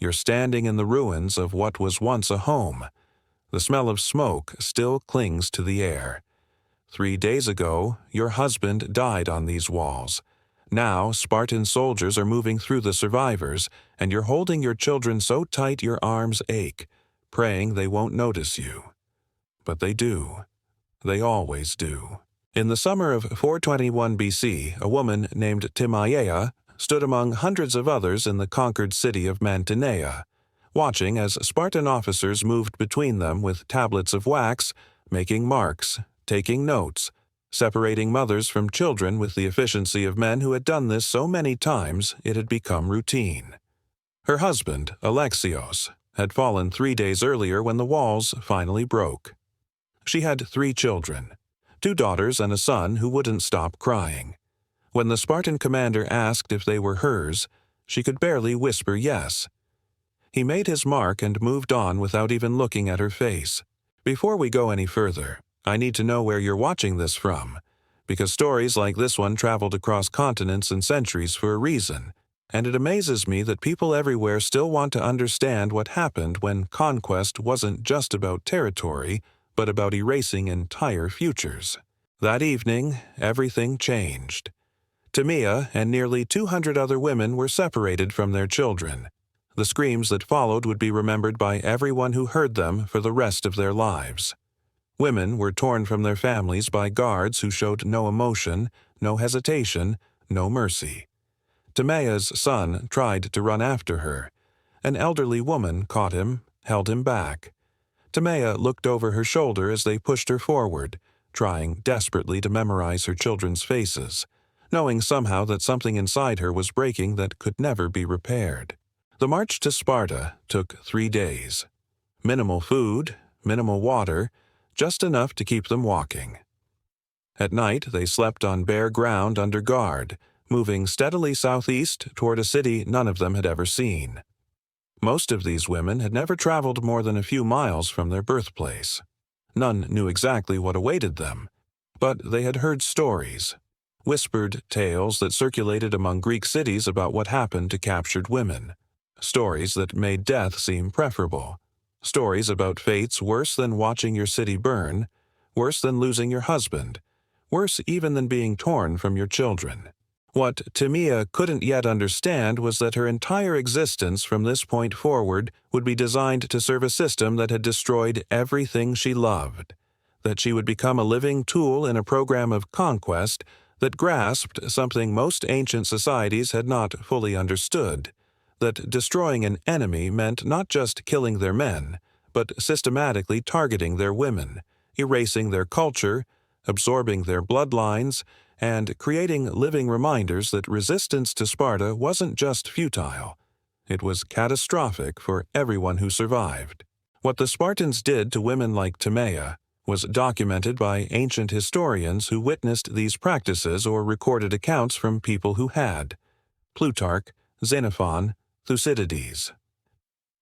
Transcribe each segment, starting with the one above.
You're standing in the ruins of what was once a home. The smell of smoke still clings to the air. 3 days ago, your husband died on these walls. Now, Spartan soldiers are moving through the survivors, and you're holding your children so tight your arms ache, praying they won't notice you. But they do. They always do. In the summer of 421 BC, a woman named Timaea stood among hundreds of others in the conquered city of Mantinea, watching as Spartan officers moved between them with tablets of wax, making marks, taking notes, separating mothers from children with the efficiency of men who had done this so many times it had become routine. Her husband, Alexios, had fallen 3 days earlier when the walls finally broke. She had 3 children, 2 daughters and a son who wouldn't stop crying. When the Spartan commander asked if they were hers, she could barely whisper yes. He made his mark and moved on without even looking at her face. Before we go any further, I need to know where you're watching this from, because stories like this one traveled across continents and centuries for a reason, and it amazes me that people everywhere still want to understand what happened when conquest wasn't just about territory, but about erasing entire futures. That evening, everything changed. Timaea and nearly 200 other women were separated from their children. The screams that followed would be remembered by everyone who heard them for the rest of their lives. Women were torn from their families by guards who showed no emotion, no hesitation, no mercy. Timaea's son tried to run after her. An elderly woman caught him, held him back. Timaea looked over her shoulder as they pushed her forward, trying desperately to memorize her children's faces, knowing somehow that something inside her was breaking that could never be repaired. The march to Sparta took 3 days. Minimal food, minimal water, just enough to keep them walking. At night, they slept on bare ground under guard, moving steadily southeast toward a city none of them had ever seen. Most of these women had never traveled more than a few miles from their birthplace. None knew exactly what awaited them, but they had heard stories, whispered tales that circulated among Greek cities about what happened to captured women, stories that made death seem preferable, stories about fates worse than watching your city burn, worse than losing your husband, worse even than being torn from your children. What Timaea couldn't yet understand was that her entire existence from this point forward would be designed to serve a system that had destroyed everything she loved, that she would become a living tool in a program of conquest that grasped something most ancient societies had not fully understood, that destroying an enemy meant not just killing their men, but systematically targeting their women, erasing their culture, absorbing their bloodlines, and creating living reminders that resistance to Sparta wasn't just futile. It was catastrophic for everyone who survived. What the Spartans did to women like Timaea was documented by ancient historians who witnessed these practices or recorded accounts from people who had: Plutarch, Xenophon, Thucydides.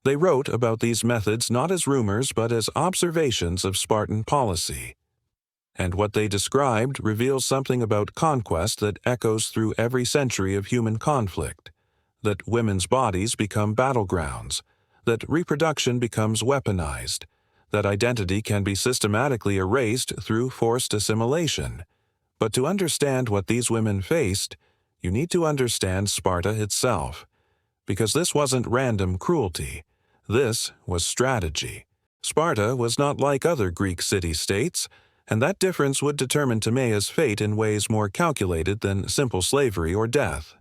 They wrote about these methods not as rumors but as observations of Spartan policy. And what they described reveals something about conquest that echoes through every century of human conflict, that women's bodies become battlegrounds, that reproduction becomes weaponized, that identity can be systematically erased through forced assimilation. But to understand what these women faced, you need to understand Sparta itself. Because this wasn't random cruelty. This was strategy. Sparta was not like other Greek city-states, and that difference would determine Timaea's fate in ways more calculated than simple slavery or death.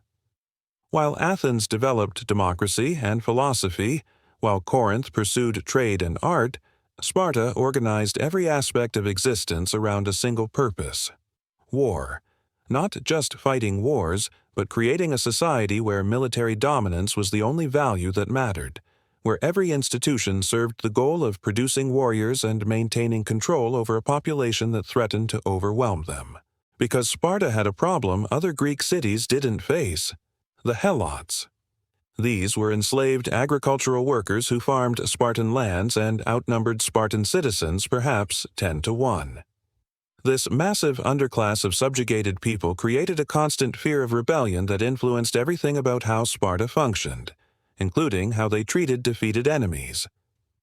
While Athens developed democracy and philosophy, while Corinth pursued trade and art, Sparta organized every aspect of existence around a single purpose: war. Not just fighting wars, but creating a society where military dominance was the only value that mattered, where every institution served the goal of producing warriors and maintaining control over a population that threatened to overwhelm them. Because Sparta had a problem other Greek cities didn't face: the helots. These were enslaved agricultural workers who farmed Spartan lands and outnumbered Spartan citizens perhaps 10 to 1. This massive underclass of subjugated people created a constant fear of rebellion that influenced everything about how Sparta functioned. including how they treated defeated enemies.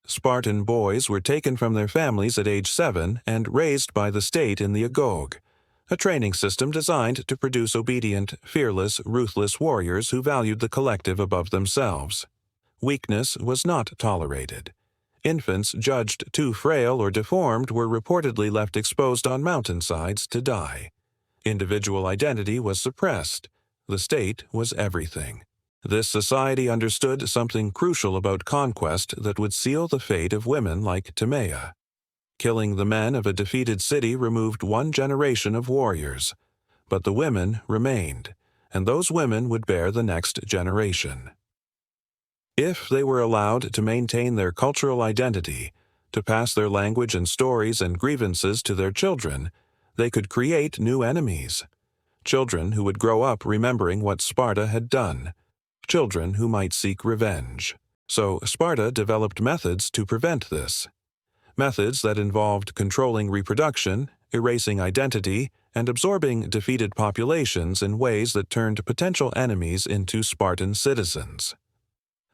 Spartan boys were taken from their families at age 7 and raised by the state in the agoge, a training system designed to produce obedient, fearless, ruthless warriors who valued the collective above themselves. Weakness was not tolerated. Infants judged too frail or deformed were reportedly left exposed on mountainsides to die. Individual identity was suppressed. The state was everything. This society understood something crucial about conquest that would seal the fate of women like Timaea. Killing the men of a defeated city removed one generation of warriors, but the women remained, and those women would bear the next generation. If they were allowed to maintain their cultural identity, to pass their language and stories and grievances to their children, they could create new enemies. Children who would grow up remembering what Sparta had done. Children who might seek revenge. So Sparta developed methods to prevent this. Methods that involved controlling reproduction, erasing identity, and absorbing defeated populations in ways that turned potential enemies into Spartan citizens.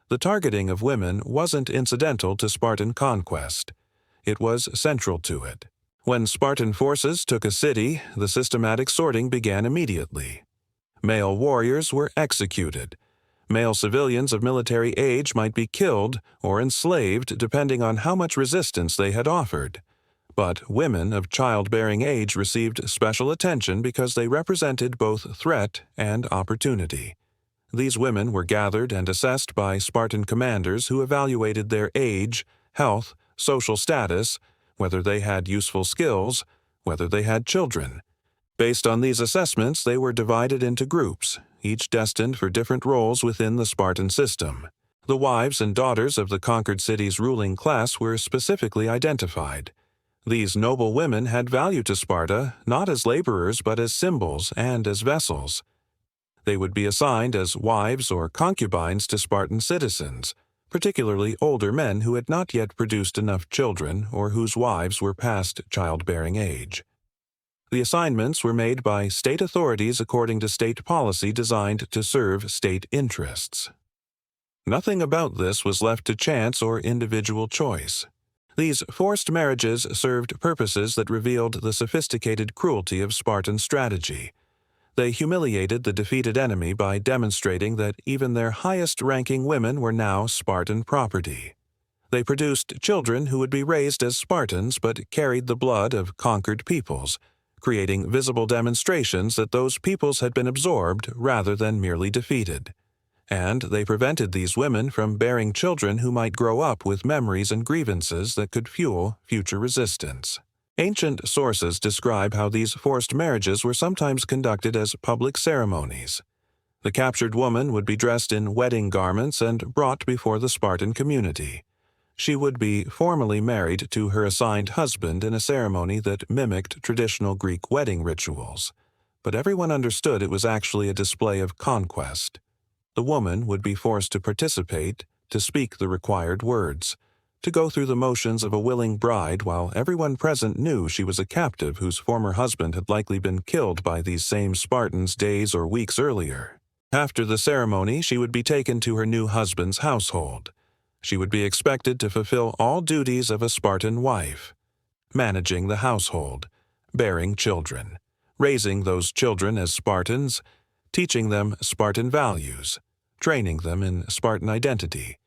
The targeting of women wasn't incidental to Spartan conquest. It was central to it. When Spartan forces took a city, the systematic sorting began immediately. Male warriors were executed. Male civilians of military age might be killed or enslaved depending on how much resistance they had offered. But women of childbearing age received special attention because they represented both threat and opportunity. These women were gathered and assessed by Spartan commanders who evaluated their age, health, social status, whether they had useful skills, whether they had children. Based on these assessments, they were divided into groups, each destined for different roles within the Spartan system. The wives and daughters of the conquered city's ruling class were specifically identified. These noble women had value to Sparta, not as laborers but as symbols and as vessels. They would be assigned as wives or concubines to Spartan citizens, particularly older men who had not yet produced enough children or whose wives were past childbearing age. The assignments were made by state authorities according to state policy designed to serve state interests. Nothing about this was left to chance or individual choice. These forced marriages served purposes that revealed the sophisticated cruelty of Spartan strategy. They humiliated the defeated enemy by demonstrating that even their highest-ranking women were now Spartan property. They produced children who would be raised as Spartans but carried the blood of conquered peoples, creating visible demonstrations that those peoples had been absorbed rather than merely defeated. And they prevented these women from bearing children who might grow up with memories and grievances that could fuel future resistance. Ancient sources describe how these forced marriages were sometimes conducted as public ceremonies. The captured woman would be dressed in wedding garments and brought before the Spartan community. She would be formally married to her assigned husband in a ceremony that mimicked traditional Greek wedding rituals, but everyone understood it was actually a display of conquest. The woman would be forced to participate, to speak the required words, to go through the motions of a willing bride while everyone present knew she was a captive whose former husband had likely been killed by these same Spartans days or weeks earlier. After the ceremony, she would be taken to her new husband's household. She would be expected to fulfill all duties of a Spartan wife: managing the household, bearing children, raising those children as Spartans, teaching them Spartan values, training them in Spartan identity.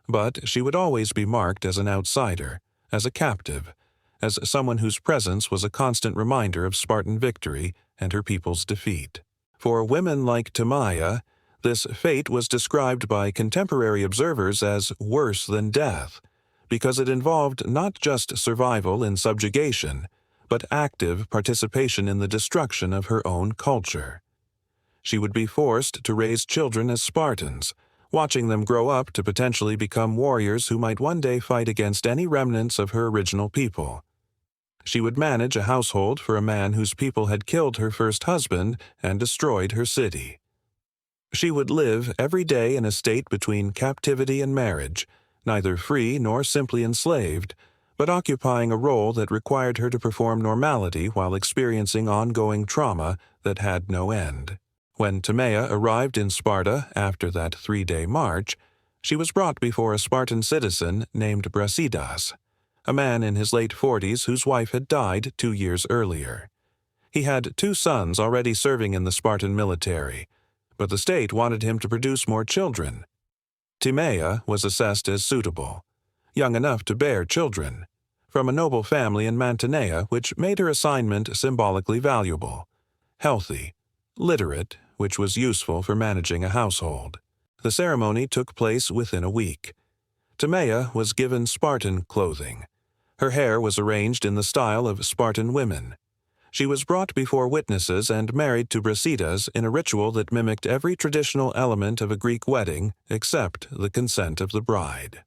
But she would always be marked as an outsider, as a captive, as someone whose presence was a constant reminder of Spartan victory and her people's defeat. For women like Timaea, this fate was described by contemporary observers as worse than death, because it involved not just survival in subjugation, but active participation in the destruction of her own culture. She would be forced to raise children as Spartans, watching them grow up to potentially become warriors who might one day fight against any remnants of her original people. She would manage a household for a man whose people had killed her first husband and destroyed her city. She would live every day in a state between captivity and marriage, neither free nor simply enslaved, but occupying a role that required her to perform normality while experiencing ongoing trauma that had no end. When Timaea arrived in Sparta after that 3-day march, She was brought before a Spartan citizen named Brasidas, a man in his late 40s whose wife had died 2 years earlier. He had 2 sons already serving in the Spartan military, but the state wanted him to produce more children. Timaea was assessed as suitable, young enough to bear children, from a noble family in Mantinea, which made her assignment symbolically valuable, healthy, literate, which was useful for managing a household. The ceremony took place within a week. Timaea was given Spartan clothing. Her hair was arranged in the style of Spartan women. She was brought before witnesses and married to Brasidas in a ritual that mimicked every traditional element of a Greek wedding except the consent of the bride.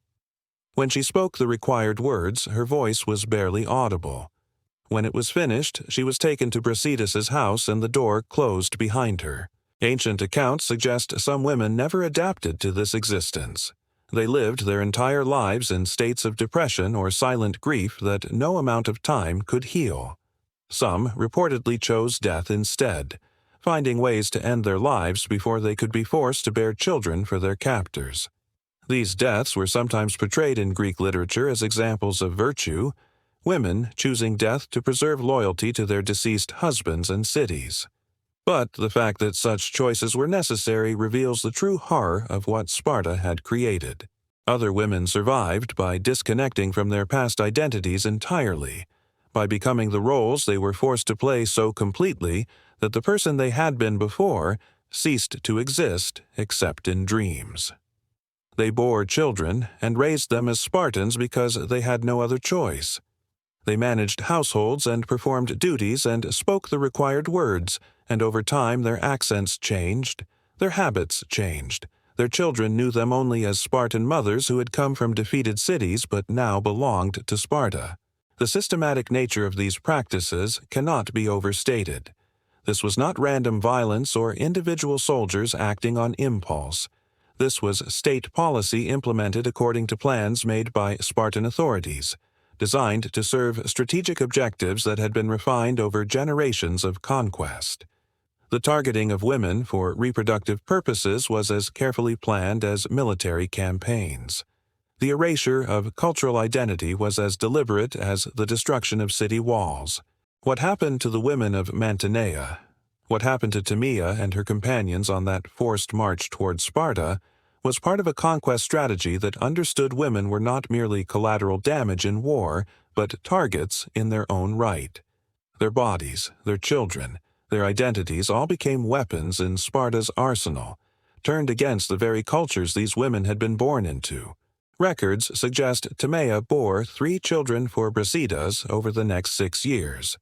When she spoke the required words, her voice was barely audible. When it was finished, she was taken to Brasidas's house and the door closed behind her. Ancient accounts suggest some women never adapted to this existence. They lived their entire lives in states of depression or silent grief that no amount of time could heal. Some reportedly chose death instead, finding ways to end their lives before they could be forced to bear children for their captors. These deaths were sometimes portrayed in Greek literature as examples of virtue, women choosing death to preserve loyalty to their deceased husbands and cities. But the fact that such choices were necessary reveals the true horror of what Sparta had created. Other women survived by disconnecting from their past identities entirely, by becoming the roles they were forced to play so completely that the person they had been before ceased to exist except in dreams. They bore children and raised them as Spartans because they had no other choice. They managed households and performed duties and spoke the required words, and over time their accents changed, their habits changed. Their children knew them only as Spartan mothers who had come from defeated cities but now belonged to Sparta. The systematic nature of these practices cannot be overstated. This was not random violence or individual soldiers acting on impulse. This was state policy implemented according to plans made by Spartan authorities, designed to serve strategic objectives that had been refined over generations of conquest. The targeting of women for reproductive purposes was as carefully planned as military campaigns. The erasure of cultural identity was as deliberate as the destruction of city walls. What happened to the women of Mantinea, what happened to Timaea and her companions on that forced march toward Sparta, was part of a conquest strategy that understood women were not merely collateral damage in war, but targets in their own right. Their bodies, their children, their identities all became weapons in Sparta's arsenal, turned against the very cultures these women had been born into. Records suggest Timaea bore 3 children for Brasidas over the next 6 years,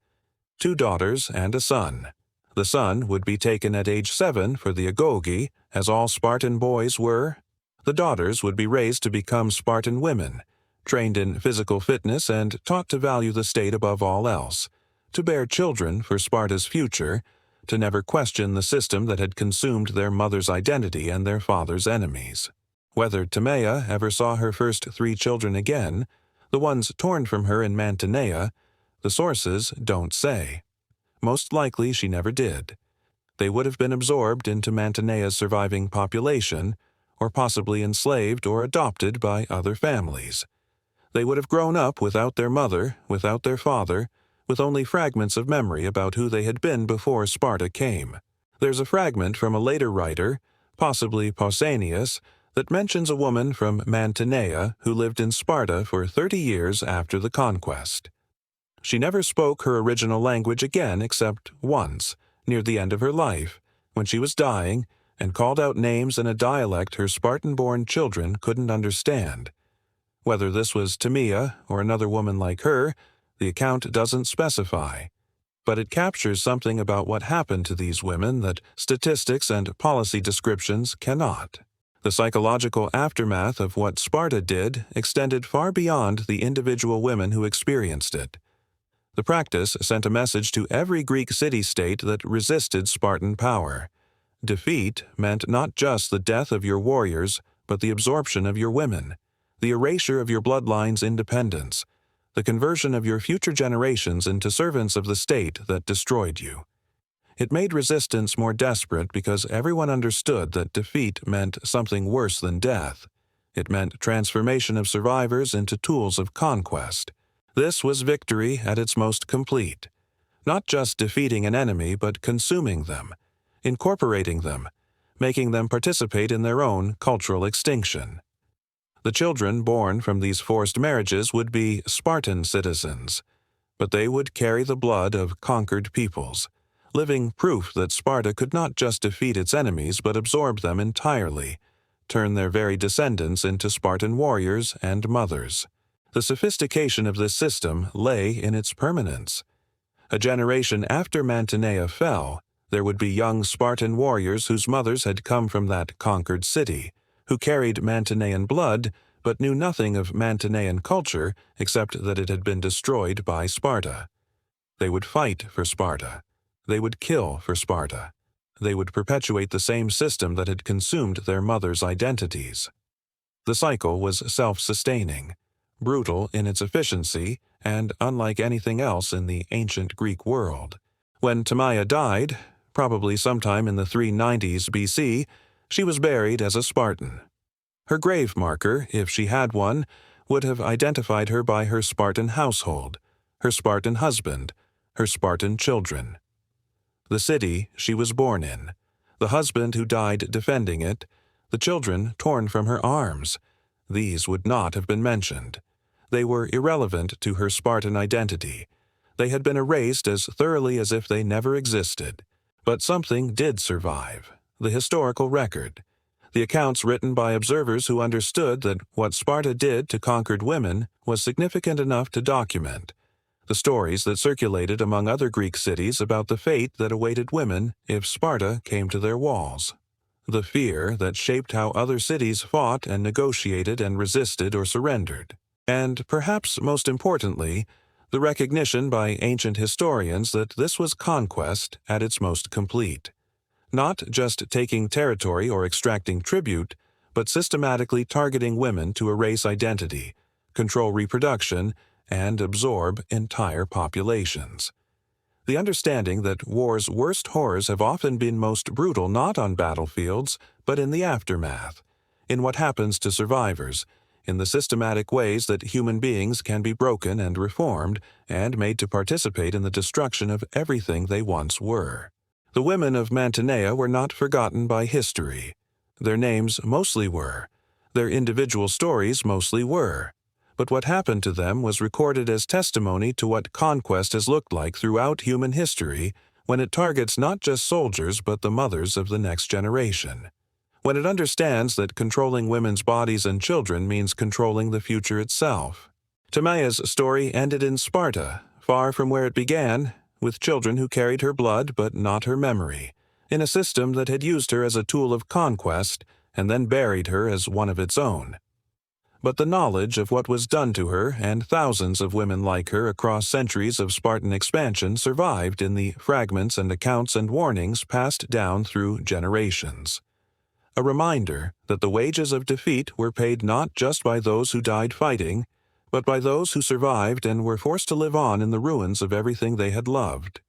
2 daughters and a son. The son would be taken at age 7 for the agoge, as all Spartan boys were. The daughters would be raised to become Spartan women, trained in physical fitness and taught to value the state above all else, to bear children for Sparta's future, to never question the system that had consumed their mother's identity and their father's enemies. Whether Timaea ever saw her first 3 children again, the ones torn from her in Mantinea, the sources don't say. Most likely she never did. They would have been absorbed into Mantinea's surviving population, or possibly enslaved or adopted by other families. They would have grown up without their mother, without their father, with only fragments of memory about who they had been before Sparta came. There's a fragment from a later writer, possibly Pausanias, that mentions a woman from Mantinea who lived in Sparta for 30 years after the conquest. She never spoke her original language again except once, near the end of her life, when she was dying, and called out names in a dialect her Spartan-born children couldn't understand. Whether this was Timaea or another woman like her, the account doesn't specify, but it captures something about what happened to these women that statistics and policy descriptions cannot. The psychological aftermath of what Sparta did extended far beyond the individual women who experienced it. The practice sent a message to every Greek city-state that resisted Spartan power. Defeat meant not just the death of your warriors, but the absorption of your women, the erasure of your bloodline's independence, the conversion of your future generations into servants of the state that destroyed you. It made resistance more desperate because everyone understood that defeat meant something worse than death. It meant transformation of survivors into tools of conquest. This was victory at its most complete. Not just defeating an enemy, but consuming them, incorporating them, making them participate in their own cultural extinction. The children born from these forced marriages would be Spartan citizens, but they would carry the blood of conquered peoples, living proof that Sparta could not just defeat its enemies but absorb them entirely, turn their very descendants into Spartan warriors and mothers. The sophistication of this system lay in its permanence. A generation after Mantinea fell, there would be young Spartan warriors whose mothers had come from that conquered city, who carried Mantinean blood but knew nothing of Mantinean culture except that it had been destroyed by Sparta. They would fight for Sparta. They would kill for Sparta. They would perpetuate the same system that had consumed their mothers' identities. The cycle was self-sustaining, brutal in its efficiency, and unlike anything else in the ancient Greek world. When Timaea died, probably sometime in the 390s BC, she was buried as a Spartan. Her grave marker, if she had one, would have identified her by her Spartan household, her Spartan husband, her Spartan children. The city she was born in, the husband who died defending it, the children torn from her arms, these would not have been mentioned. They were irrelevant to her Spartan identity. They had been erased as thoroughly as if they never existed. But something did survive, the historical record. The accounts written by observers who understood that what Sparta did to conquered women was significant enough to document. The stories that circulated among other Greek cities about the fate that awaited women if Sparta came to their walls. The fear that shaped how other cities fought and negotiated and resisted or surrendered. And perhaps most importantly, the recognition by ancient historians that this was conquest at its most complete. Not just taking territory or extracting tribute, but systematically targeting women to erase identity, control reproduction, and absorb entire populations. The understanding that war's worst horrors have often been most brutal not on battlefields, but in the aftermath, in what happens to survivors, in the systematic ways that human beings can be broken and reformed and made to participate in the destruction of everything they once were. The women of Mantinea were not forgotten by history. Their names mostly were. Their individual stories mostly were. But what happened to them was recorded as testimony to what conquest has looked like throughout human history when it targets not just soldiers but the mothers of the next generation. When it understands that controlling women's bodies and children means controlling the future itself. Timaea's story ended in Sparta, far from where it began, with children who carried her blood but not her memory, in a system that had used her as a tool of conquest and then buried her as one of its own. But the knowledge of what was done to her and thousands of women like her across centuries of Spartan expansion survived in the fragments and accounts and warnings passed down through generations. A reminder that the wages of defeat were paid not just by those who died fighting, but by those who survived and were forced to live on in the ruins of everything they had loved.